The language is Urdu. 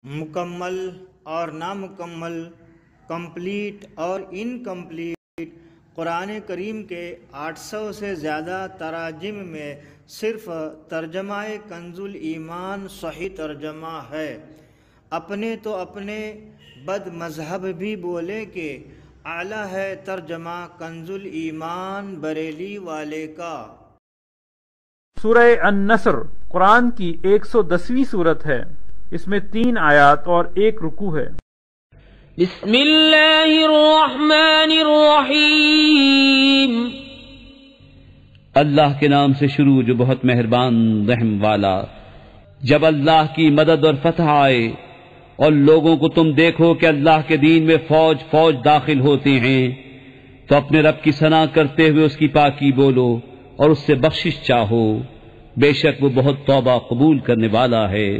مکمل اور نامکمل، کمپلیٹ اور انکمپلیٹ، قرآن کریم کے 800 سے زیادہ تراجم میں صرف ترجمہ کنز الایمان صحیح ترجمہ ہے۔ اپنے تو اپنے بد مذہب بھی بولے کہ اعلیٰ ہے ترجمہ کنز الایمان بریلی والے کا۔ سورہ النصر قرآن کی 110ویں سورت ہے۔ اس میں 3 آیات اور 1 رکوع ہے۔ بسم اللہ الرحمن الرحیم۔ اللہ کے نام سے شروع جو بہت مہربان رحم والا۔ جب اللہ کی مدد اور فتح آئے اور لوگوں کو تم دیکھو کہ اللہ کے دین میں فوج فوج داخل ہوتے ہیں، تو اپنے رب کی ثنا کرتے ہوئے اس کی پاکی بولو اور اس سے بخشش چاہو، بے شک وہ بہت توبہ قبول کرنے والا ہے۔